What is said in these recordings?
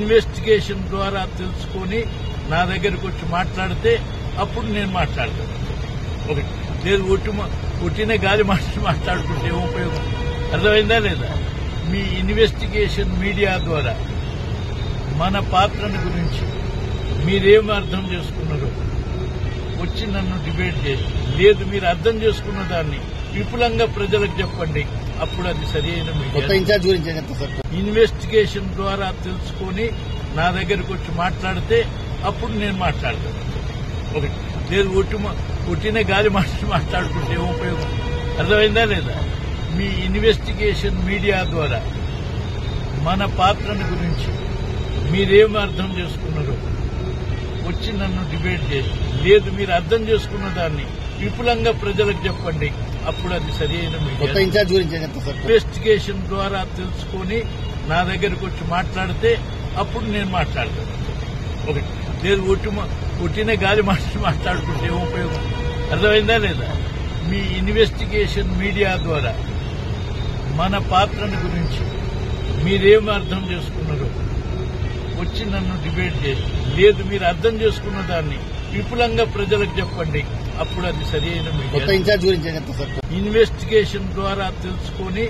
Investigation ద్వారా తెలుసుకొని నా దగ్గరకు వచ్చి మాట్లాడితే అప్పుడు నేను మాట్లాడతాను. ఒకటి లేదు ఒట్టిన గాలి మాట్లాడుకుంటే ఏం ఉపయోగం? అర్థమైందా లేదా? మీ ఇన్వెస్టిగేషన్ మీడియా ద్వారా మన పాత్రను గురించి మీరేం అర్థం చేసుకున్నారో వచ్చి నన్ను డిబేట్ చేసి, లేదు మీరు అర్థం చేసుకున్న దాన్ని విపులంగా ప్రజలకు చెప్పండి, అప్పుడు అది సరైన ఇన్వెస్టిగేషన్ ద్వారా తెలుసుకొని నా దగ్గరకు వచ్చి మాట్లాడితే అప్పుడు నేను మాట్లాడతాను. ఒకటి లేదు ఒట్టిన గాలి మాట్లాడుకుంటే ఏం ఉపయోగం? అర్థమైందా లేదా? మీ ఇన్వెస్టిగేషన్ మీడియా ద్వారా మన పాత్రను గురించి మీరేం అర్థం చేసుకున్నారో వచ్చి నన్ను డిబేట్ చేసి, లేదు మీరు అర్థం చేసుకున్న దాన్ని విపులంగా ప్రజలకు చెప్పండి, అప్పుడు అది సరైన ఇన్వెస్టిగేషన్ ద్వారా తెలుసుకొని నా దగ్గరకు వచ్చి మాట్లాడితే అప్పుడు నేను మాట్లాడతాను. ఒకటి లేదు ఒట్టిన గాలి మాట్లాడుకుంటే ఏం ఉపయోగం? అర్థమైందా లేదా? మీ ఇన్వెస్టిగేషన్ మీడియా ద్వారా మన పాత్రను గురించి మీరేం అర్థం చేసుకున్నారో వచ్చి నన్ను డిబేట్ చేసి, లేదు మీరు అర్థం చేసుకున్న దాన్ని విపులంగా ప్రజలకు చెప్పండి, అప్పుడు అది సరైన ఇన్వెస్టిగేషన్ ద్వారా తెలుసుకొని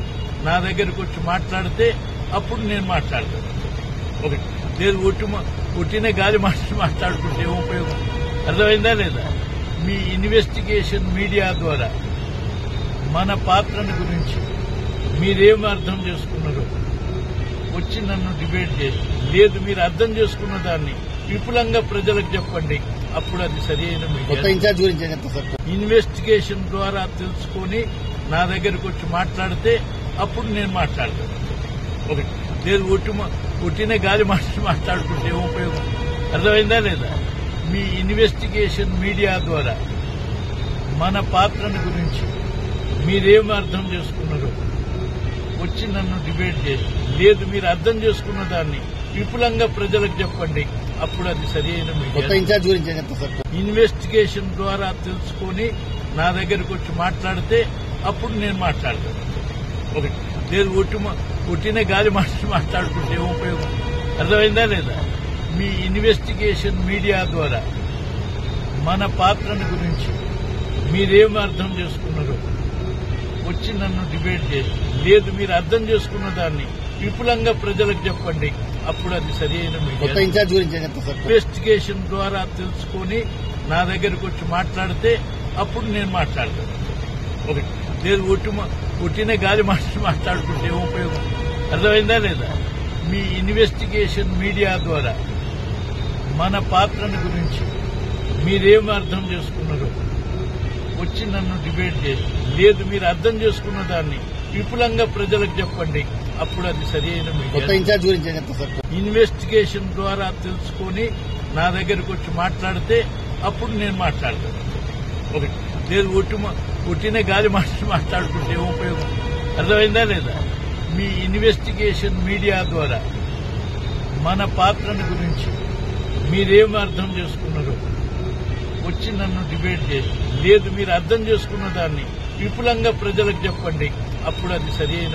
నా దగ్గరకు వచ్చి మాట్లాడితే అప్పుడు నేను మాట్లాడతాను. ఒకటి లేదు ఒట్టిన గాలి మాట్లాడుకుంటే ఏం ఉపయోగం? అర్థమైందా లేదా? మీ ఇన్వెస్టిగేషన్ మీడియా ద్వారా మన పాత్రను గురించి మీరేం అర్థం చేసుకున్నారో వచ్చి నన్ను డిబేట్ చేసి, లేదు మీరు అర్థం చేసుకున్న దాన్ని విపులంగా ప్రజలకు చెప్పండి, అప్పుడు అది సరైన ఇన్వెస్టిగేషన్ ద్వారా తెలుసుకొని నా దగ్గరకు వచ్చి మాట్లాడితే అప్పుడు నేను మాట్లాడతాను. ఒకటి లేదు ఒట్టిన గాలి మాట్లాడుకుంటే ఏం ఉపయోగం? అర్థమైందా లేదా? మీ ఇన్వెస్టిగేషన్ మీడియా ద్వారా మన పాత్రను గురించి మీరేం అర్థం చేసుకున్నారో వచ్చి నన్ను డిబేట్ చేసి, లేదు మీరు అర్థం చేసుకున్న దాన్ని విపులంగా ప్రజలకు చెప్పండి, అప్పుడు అది సరైన ఇన్వెస్టిగేషన్ ద్వారా తెలుసుకొని నా దగ్గరకు వచ్చి మాట్లాడితే అప్పుడు నేను మాట్లాడతాను. ఒకటి లేదు ఒట్టిన గాలి మాట్లాడుకుంటే ఏం ఉపయోగం? అర్థమైందా లేదా? మీ ఇన్వెస్టిగేషన్ మీడియా ద్వారా మన పాత్రను గురించి మీరేం అర్థం చేసుకున్నారో వచ్చి నన్ను డిబేట్ చేసి, లేదు మీరు అర్థం చేసుకున్న దాన్ని విపులంగా ప్రజలకు చెప్పండి, అప్పుడు అది సరైన ఇన్వెస్టిగేషన్ ద్వారా తెలుసుకొని నా దగ్గరకు వచ్చి మాట్లాడితే అప్పుడు నేను మాట్లాడతాను. ఒకటి లేదు ఒట్టిన గాలి మాట్లాడుకుంటే ఏం ఉపయోగం? అర్థమైందా లేదా? మీ ఇన్వెస్టిగేషన్ మీడియా ద్వారా మన పాత్రను గురించి మీరేం అర్థం చేసుకున్నారో వచ్చి నన్ను డిబేట్ చేసి, లేదు మీరు అర్థం చేసుకున్న దాన్ని విపులంగా ప్రజలకు చెప్పండి, అప్పుడు అది సరైన ఇన్వెస్టిగేషన్ ద్వారా తెలుసుకొని నా దగ్గరకు వచ్చి మాట్లాడితే అప్పుడు నేను మాట్లాడతాను. ఒకటి లేదు ఒట్టిన గాలి మాట్లాడుకుంటే ఏం ఉపయోగం? అర్థమైందా లేదా? మీ ఇన్వెస్టిగేషన్ మీడియా ద్వారా మన పాత్రను గురించి మీరేం అర్థం చేసుకున్నారో వచ్చి నన్ను డిబేట్ చేసి, లేదు మీరు అర్థం చేసుకున్న దాన్ని విపులంగా ప్రజలకు చెప్పండి, అప్పుడు అది సరైన